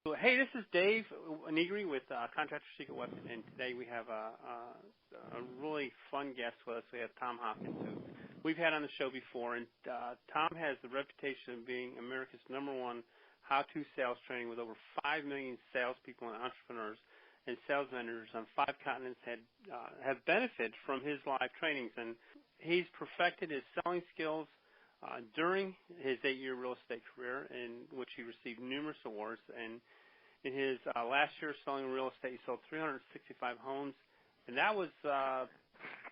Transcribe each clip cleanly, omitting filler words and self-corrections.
Hey, this is Dave Negri with Contractor Secret Weapon, and today we have a really fun guest with us. We have Tom Hopkins, who we've had on the show before, and Tom has the reputation of being America's #1 how-to sales training with over 5 million salespeople and entrepreneurs and sales vendors on 5 continents have benefited from his live trainings, and he's perfected his selling skills during his 8-year real estate career, in which he received numerous awards. And in his last year selling real estate, he sold 365 homes, and that was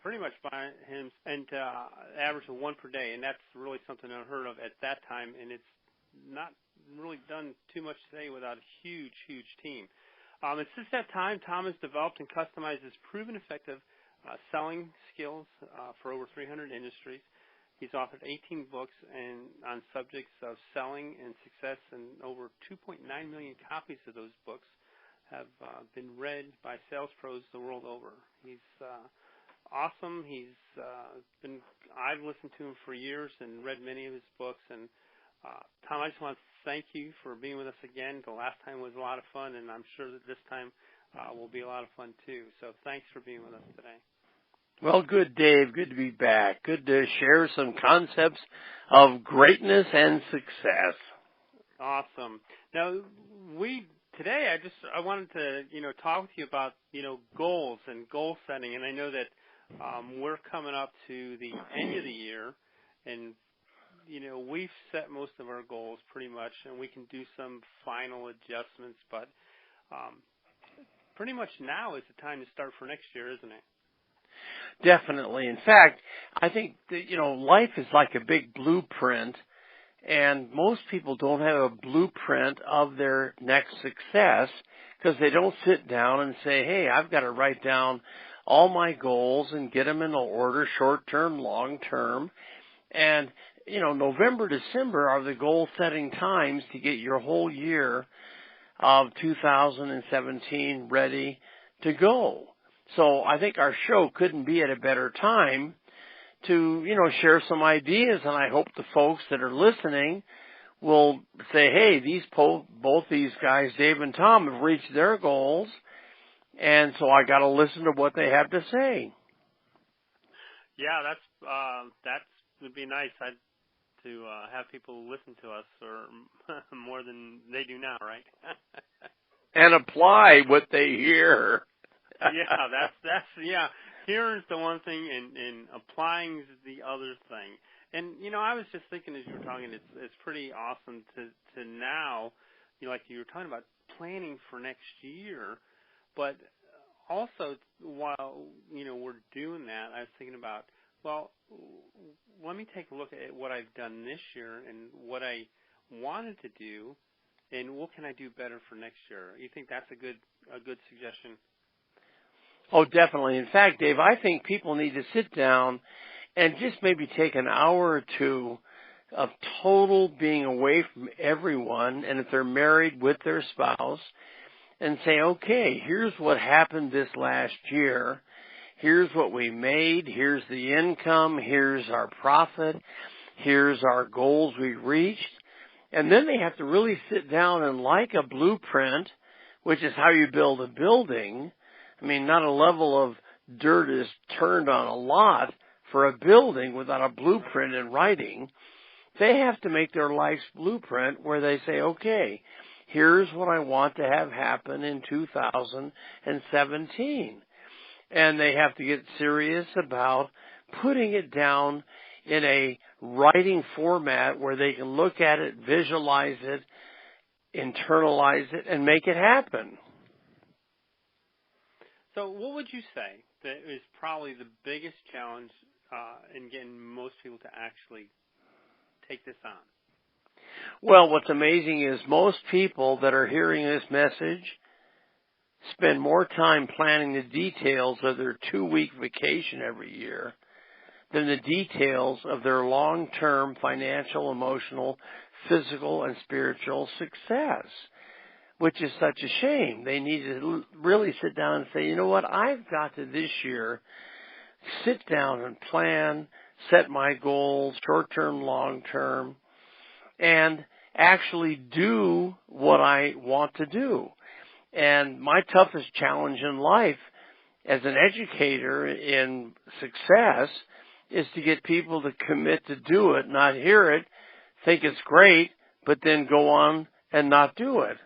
pretty much by him, and average of 1 per day, and that's really something unheard of at that time, and it's not really done too much today without a huge, huge team. And since that time, Tom has developed and customized his proven effective selling skills for over 300 industries. He's authored 18 books on subjects of selling and success, and over 2.9 million copies of those books have been read by sales pros the world over. He's awesome. I've listened to him for years and read many of his books. And Tom, I just want to thank you for being with us again. The last time was a lot of fun, and I'm sure that this time will be a lot of fun too. So thanks for being with us today. Well, good, Dave. Good to be back. Good to share some concepts of greatness and success. Awesome. Now, today I wanted to, talk with you about, goals and goal setting. And I know that we're coming up to the end of the year, and, we've set most of our goals pretty much, and we can do some final adjustments. But pretty much now is the time to start for next year, isn't it? Definitely. In fact, I think that, life is like a big blueprint, and most people don't have a blueprint of their next success because they don't sit down and say, hey, I've got to write down all my goals and get them in order, short-term, long-term. And, November, December are the goal-setting times to get your whole year of 2017 ready to go. So I think our show couldn't be at a better time to, share some ideas, and I hope the folks that are listening will say, hey, both these guys, Dave and Tom, have reached their goals, and so I got to listen to what they have to say. Yeah, that would be nice to have people listen to us, or more than they do now, right? And apply what they hear. Yeah. Hearing's the one thing, and applying's the other thing. And I was just thinking as you were talking, it's pretty awesome to now, like you were talking about planning for next year, but also while we're doing that, I was thinking about, well, let me take a look at what I've done this year and what I wanted to do, and what can I do better for next year? You think that's a good suggestion? Oh, definitely. In fact, Dave, I think people need to sit down and just maybe take an hour or two of total being away from everyone, and if they're married, with their spouse, and say, okay, here's what happened this last year. Here's what we made. Here's the income. Here's our profit. Here's our goals we reached. And then they have to really sit down and, like a blueprint, which is how you build a building. I mean, not a level of dirt is turned on a lot for a building without a blueprint in writing. They have to make their life's blueprint where they say, okay, here's what I want to have happen in 2017. And they have to get serious about putting it down in a writing format where they can look at it, visualize it, internalize it, and make it happen. So what would you say that is probably the biggest challenge in getting most people to actually take this on? Well, what's amazing is most people that are hearing this message spend more time planning the details of their 2-week vacation every year than the details of their long-term financial, emotional, physical, and spiritual success, which is such a shame. They need to really sit down and say, you know what, I've got to this year sit down and plan, set my goals, short-term, long-term, and actually do what I want to do. And my toughest challenge in life as an educator in success is to get people to commit to do it, not hear it, think it's great, but then go on and not do it.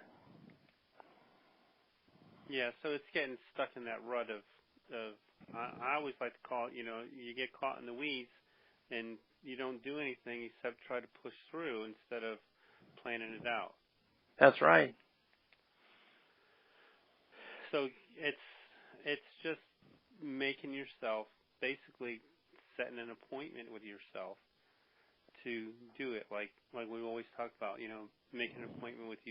Yeah, so it's getting stuck in that rut of I always like to call it, you get caught in the weeds and you don't do anything except try to push through instead of planning it out. That's right. So it's just making yourself, basically setting an appointment with yourself to do it, like we always talk about, making an appointment with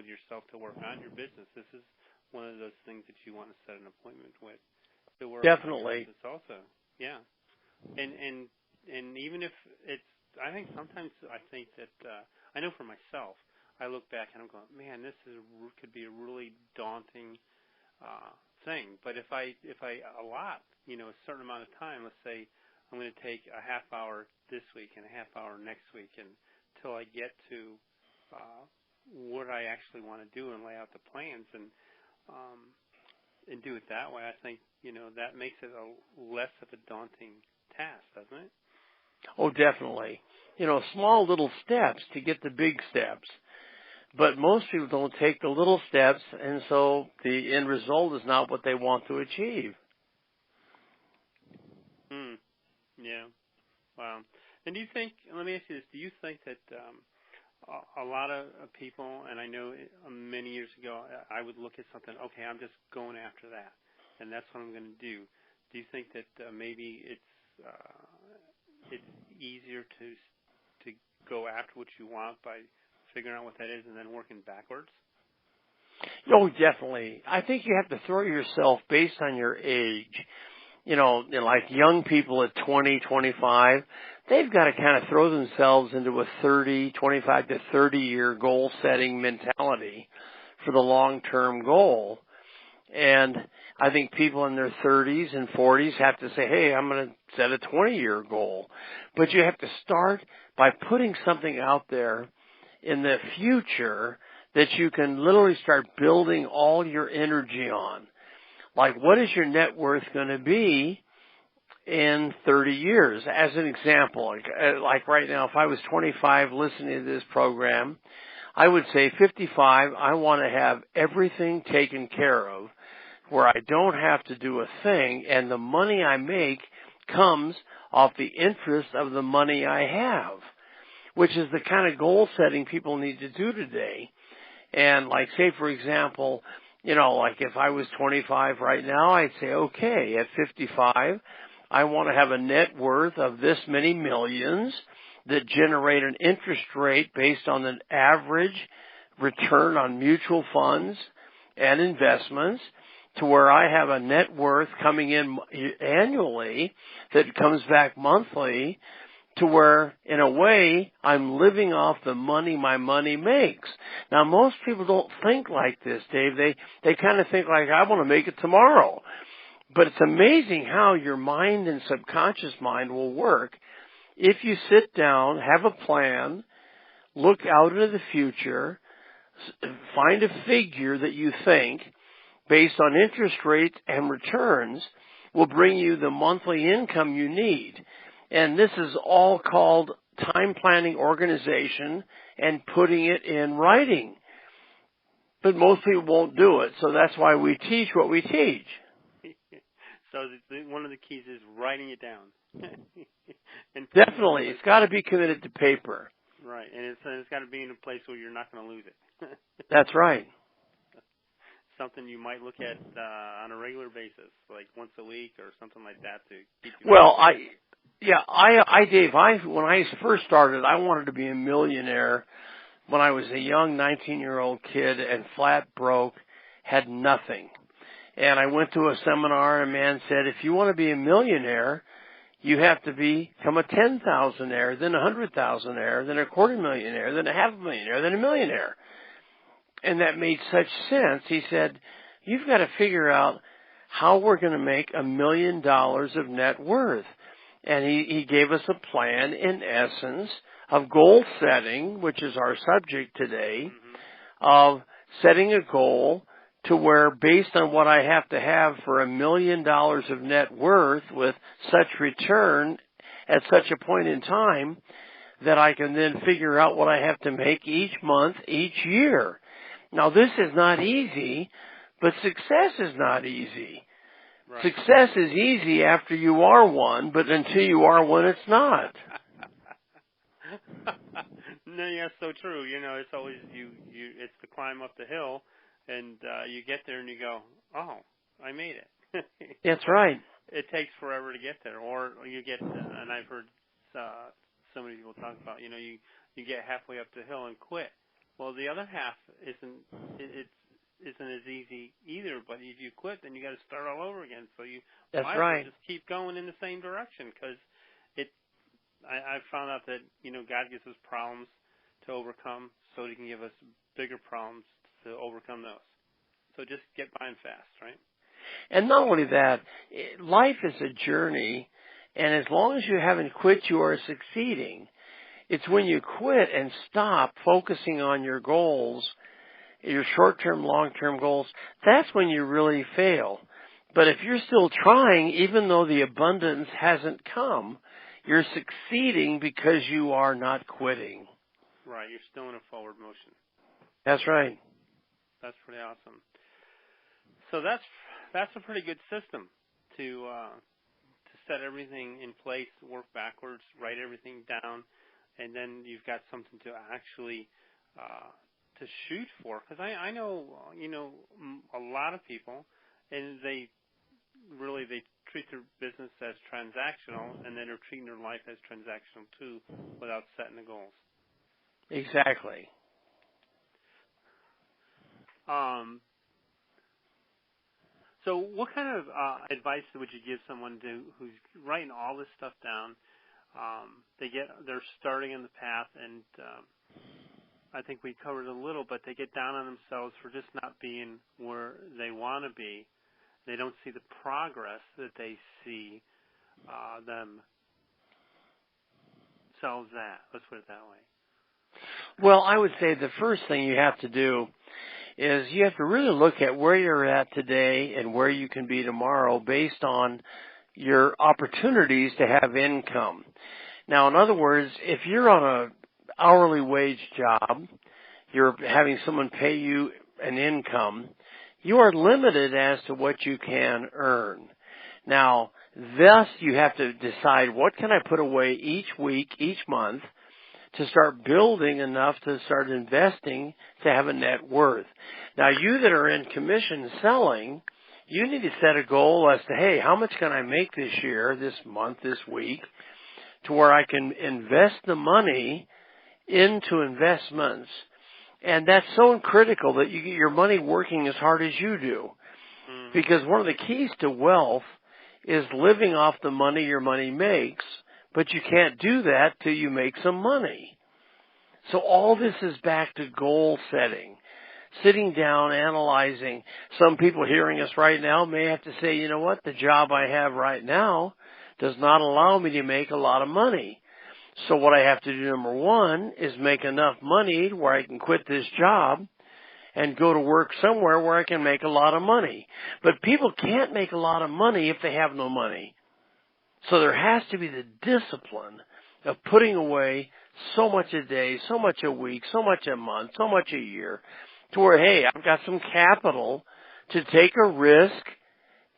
yourself to work on your business. This is one of those things that you want to set an appointment with to work Definitely. on your business also. Yeah. And even if it's, I think sometimes I think that I know for myself, I look back and I'm going, man, this could be a really daunting thing. But if I allot, a certain amount of time, let's say I'm going to take a half hour this week and a half hour next week until I get to what I actually want to do and lay out the plans and do it that way, I think, that makes it less of a daunting task, doesn't it? Oh, definitely. Small little steps to get the big steps. But most people don't take the little steps, and so the end result is not what they want to achieve. Yeah. Wow. And do you think, let me ask you this, do you think that a lot of people, and I know many years ago I would look at something, okay, I'm just going after that, and that's what I'm going to do. Do you think that maybe it's easier to go after what you want by figuring out what that is and then working backwards? Oh, definitely. I think you have to throw yourself based on your age. Like young people at 20, 25, they've got to kind of throw themselves into a 25 to 30-year goal-setting mentality for the long-term goal. And I think people in their 30s and 40s have to say, hey, I'm going to set a 20-year goal. But you have to start by putting something out there in the future that you can literally start building all your energy on. Like, what is your net worth going to be in 30 years? As an example, like right now, if I was 25 listening to this program, I would say 55, I want to have everything taken care of where I don't have to do a thing, and the money I make comes off the interest of the money I have, which is the kind of goal setting people need to do today. And like, say, for example, like if I was 25 right now, I'd say, okay, at 55, I want to have a net worth of this many millions that generate an interest rate based on an average return on mutual funds and investments to where I have a net worth coming in annually that comes back monthly to where, in a way, I'm living off the money my money makes. Now, most people don't think like this, Dave. They kind of think like, I want to make it tomorrow. But it's amazing how your mind and subconscious mind will work if you sit down, have a plan, look out into the future, find a figure that you think, based on interest rates and returns, will bring you the monthly income you need. And this is all called time planning organization and putting it in writing. But most people won't do it, so that's why we teach what we teach. So one of the keys is writing it down. And definitely. It's got to be committed to paper. Right, and it's got to be in a place where you're not going to lose it. That's right. Something you might look at on a regular basis, like once a week or something like that to keep you. Well, Dave, when I first started, I wanted to be a millionaire when I was a young 19-year-old kid and flat broke, had nothing. And I went to a seminar and a man said, if you want to be a millionaire, you have to become a 10,000-aire, then a 100,000-aire, then a quarter-millionaire, then a half-a-millionaire, then a millionaire. And that made such sense. He said, you've got to figure out how we're going to make $1 million of net worth. And he gave us a plan, in essence, of goal setting, which is our subject today, Mm-hmm. of setting a goal to where based on what I have to have for $1 million of net worth with such return at such a point in time that I can then figure out what I have to make each month, each year. Now this is not easy, but success is not easy. Right. Success is easy after you are one, but until you are one, it's not. No, yeah, so true. You know, it's always it's the climb up the hill, and you get there and you go, oh, I made it. That's right. It takes forever to get there, or you get, and I've heard so many people talk about, you know, you get halfway up the hill and quit. Well, the other half isn't as easy either. But if you quit, then you got to start all over again. So you That's might as right. well just keep going in the same direction, because I found out that, you know, God gives us problems to overcome so He can give us bigger problems to overcome those. So just get by them fast, right? And not only that, life is a journey, and as long as you haven't quit, you are succeeding. It's when you quit and stop focusing on your goals, your short-term, long-term goals, that's when you really fail. But if you're still trying, even though the abundance hasn't come, you're succeeding because you are not quitting. Right, you're still in a forward motion. That's right. That's pretty awesome. So that's a pretty good system to set everything in place, work backwards, write everything down, and then you've got something to actually to shoot for. Because I know, you know, a lot of people, and they treat their business as transactional, and then they're treating their life as transactional too, without setting the goals. Exactly. So what kind of advice would you give someone who's writing all this stuff down? They're starting in the path, and I think we covered it a little, but they get down on themselves for just not being where they want to be. They don't see the progress that they see themselves at. Let's put it that way. Well, I would say the first thing you have to do is you have to really look at where you're at today and where you can be tomorrow based on your opportunities to have income. Now, in other words, if you're on an hourly wage job, you're having someone pay you an income, you are limited as to what you can earn. Now, thus you have to decide what can I put away each week, each month, to start building enough to start investing to have a net worth. Now, you that are in commission selling, you need to set a goal as to, hey, how much can I make this year, this month, this week, to where I can invest the money into investments. And that's so critical that you get your money working as hard as you do. Mm-hmm. Because one of the keys to wealth is living off the money your money makes, but you can't do that till you make some money. So all this is back to goal setting. Sitting down, analyzing. Some people hearing us right now may have to say, you know what, the job I have right now does not allow me to make a lot of money. So what I have to do, number one, is make enough money where I can quit this job and go to work somewhere where I can make a lot of money. But people can't make a lot of money if they have no money. So there has to be the discipline of putting away so much a day, so much a week, so much a month, so much a year, to where, hey, I've got some capital to take a risk,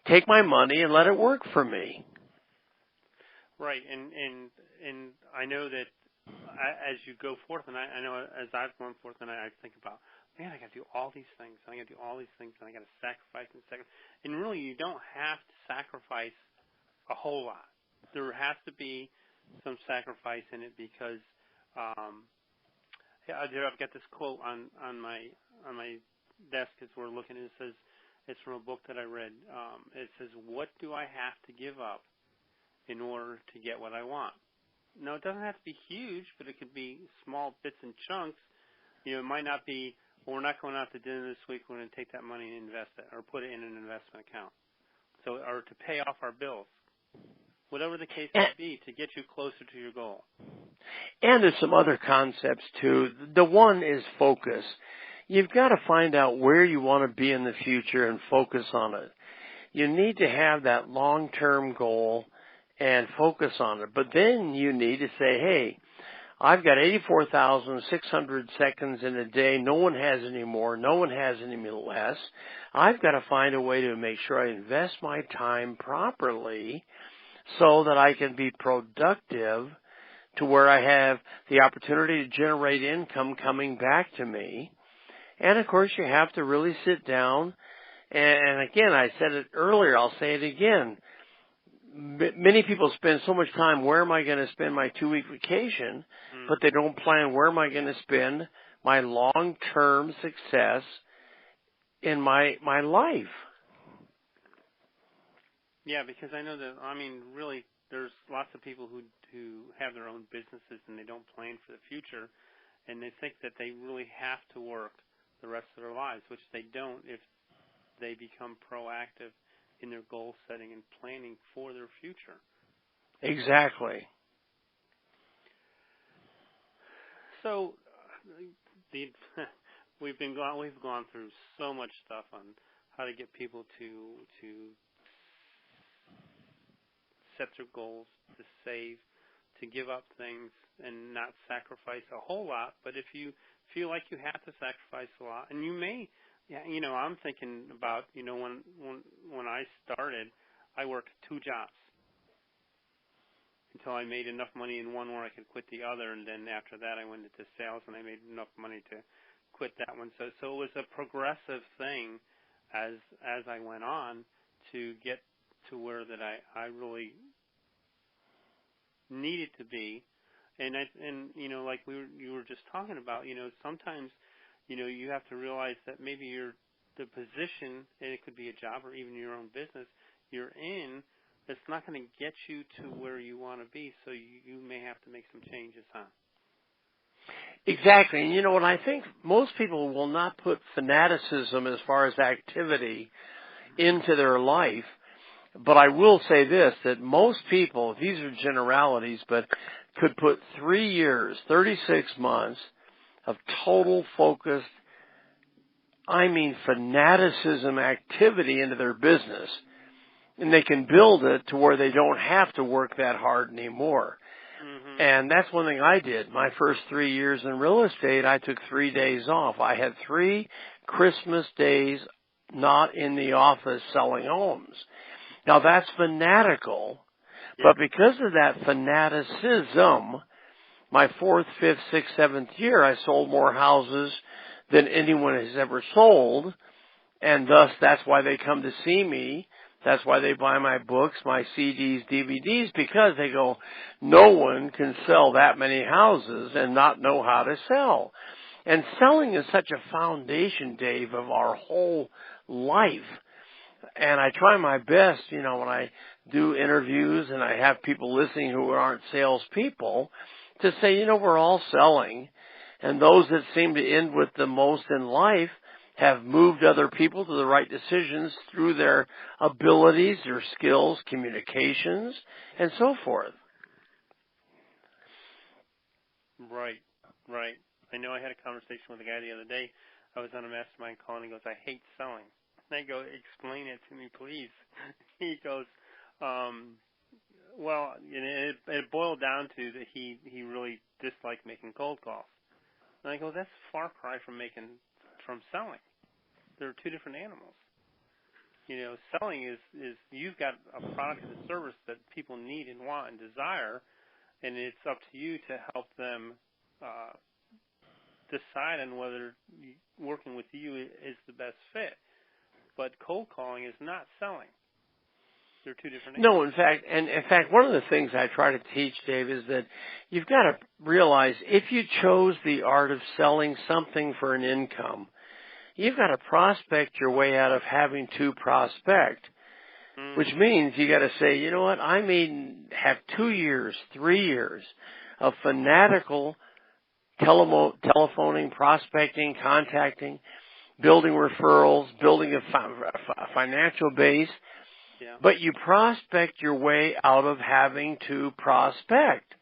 take my money, and let it work for me. Right, and I know that as you go forth, and I know as I've gone forth, and I think about, man, I got to do all these things, and I got to do all these things, and I got to sacrifice and sacrifice. And really, you don't have to sacrifice a whole lot. There has to be some sacrifice in it because I've got this quote on my desk as we're looking. It says, it's from a book that I read. It says, "What do I have to give up in order to get what I want?" No, it doesn't have to be huge, but it could be small bits and chunks. You know, it might not be, well, we're not going out to dinner this week. We're going to take that money and invest it or put it in an investment account. So, or to pay off our bills. whatever the case may be, to get you closer to your goal. And there's some other concepts too. The one is focus. You've got to find out where you want to be in the future and focus on it. You need to have that long-term goal and focus on it. But then you need to say, hey, I've got 84,600 seconds in a day. No one has any more. No one has any less. I've got to find a way to make sure I invest my time properly so that I can be productive to where I have the opportunity to generate income coming back to me. And, of course, you have to really sit down. And again, I said it earlier, I'll say it again. Many people spend so much time, where am I going to spend my 2-week vacation, but they don't plan where am I going to spend my long-term success in my life. Yeah, because I know that, really, there's lots of people who have their own businesses and they don't plan for the future, and they think that they really have to work the rest of their lives, which they don't if they become proactive in their goal setting and planning for their future. Exactly. So we've gone through so much stuff on how to get people to set their goals, to save, to give up things and not sacrifice a whole lot. But if you feel like you have to sacrifice a lot, and you may, I'm thinking about, when I started, I worked 2 jobs until I made enough money in one where I could quit the other, and then after that I went into sales and I made enough money to quit that one. So it was a progressive thing as I went on to get to where that I really needed to be. And like you were just talking about, sometimes you have to realize that maybe the position, and it could be a job or even your own business you're in, it's not going to get you to where you want to be, so you may have to make some changes, huh? Exactly. And what I think most people will not put fanaticism as far as activity into their life, but I will say this, that most people, these are generalities, but could put 3 years, 36 months of total focused, fanaticism activity into their business. And they can build it to where they don't have to work that hard anymore. Mm-hmm. And that's one thing I did. My first 3 years in real estate, I took 3 days off. I had 3 Christmas days not in the office selling homes. Now that's fanatical, but because of that fanaticism, my 4th, 5th, 6th, 7th year, I sold more houses than anyone has ever sold, and thus that's why they come to see me. That's why they buy my books, my CDs, DVDs, because they go, no one can sell that many houses and not know how to sell. And selling is such a foundation, Dave, of our whole life. And I try my best, when I do interviews and I have people listening who aren't salespeople, to say, we're all selling. And those that seem to end with the most in life have moved other people to the right decisions through their abilities, their skills, communications, and so forth. Right. I know I had a conversation with a guy the other day. I was on a mastermind call, and he goes, I hate selling. And I go, explain it to me, please. He goes, well, it boiled down to that he really disliked making cold calls. And I go, that's a far cry from selling. They're 2 different animals. Selling is you've got a product and a service that people need and want and desire, and it's up to you to help them decide on whether working with you is the best fit. But cold calling is not selling. They're 2 different animals. No, in fact, one of the things I try to teach, Dave, is that you've got to realize if you chose the art of selling something for an income, you've got to prospect your way out of having to prospect, which means you got to say, you know what, I may have 2 years, 3 years of fanatical telephoning, prospecting, contacting, building referrals, building a financial base, Yeah. But you prospect your way out of having to prospect.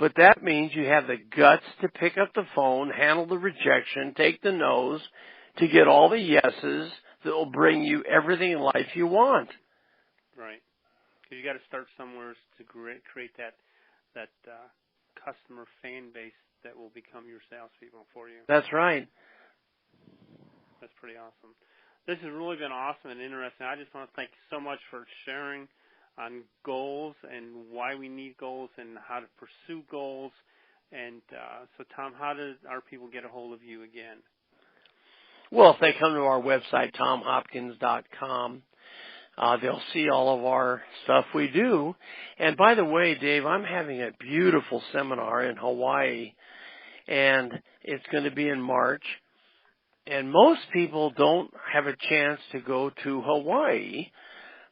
But that means you have the guts to pick up the phone, handle the rejection, take the no's, to get all the yeses that will bring you everything in life you want. Right. Because you got to start somewhere to create that customer fan base that will become your salespeople for you. That's right. That's pretty awesome. This has really been awesome and interesting. I just want to thank you so much for sharing on goals and why we need goals and how to pursue goals. And so, Tom, how do our people get a hold of you again? Well, if they come to our website, tomhopkins.com, they'll see all of our stuff we do. And by the way, Dave, I'm having a beautiful seminar in Hawaii, and it's going to be in March. And most people don't have a chance to go to Hawaii,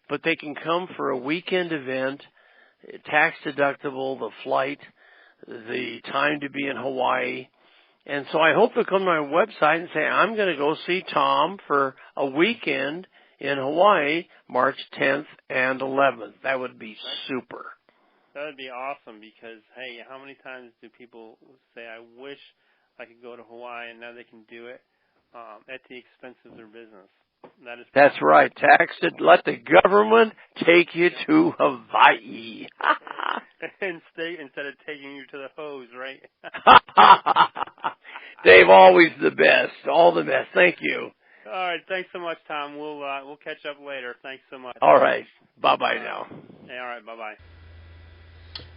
but they can come for a weekend event, tax deductible, the flight, the time to be in Hawaii. And so I hope they'll come to my website and say, I'm going to go see Tom for a weekend in Hawaii, March 10th and 11th. That would be super. That would be awesome because, hey, how many times do people say, I wish I could go to Hawaii, and now they can do it at the expense of their business? That's right. Tax it. Let the government take you to Hawaii. Instead of taking you to the hose, right? Dave, always the best. All the best. Thank you. All right. Thanks so much, Tom. We'll catch up later. Thanks so much. All right. Bye-bye now. Hey, all right. Bye-bye.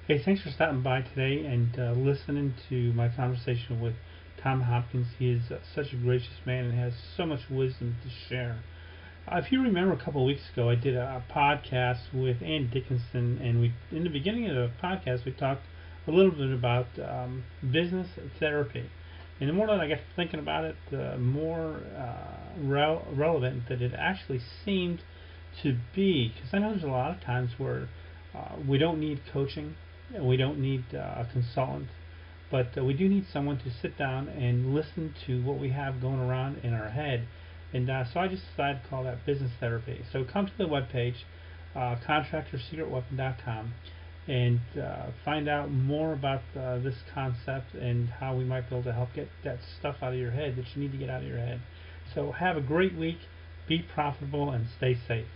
Hey, thanks for stopping by today and listening to my conversation with Tom Hopkins. He is such a gracious man and has so much wisdom to share. If you remember, a couple of weeks ago, I did a podcast with Ann Dickinson, and in the beginning of the podcast, we talked a little bit about business therapy. And the more that I got thinking about it, the more relevant that it actually seemed to be. Because I know there's a lot of times where we don't need coaching, we don't need a consultant, but we do need someone to sit down and listen to what we have going around in our head. And so I just decided to call that business therapy. So come to the webpage, contractorsecretweapon.com, and find out more about this concept and how we might be able to help get that stuff out of your head that you need to get out of your head. So have a great week, be profitable, and stay safe.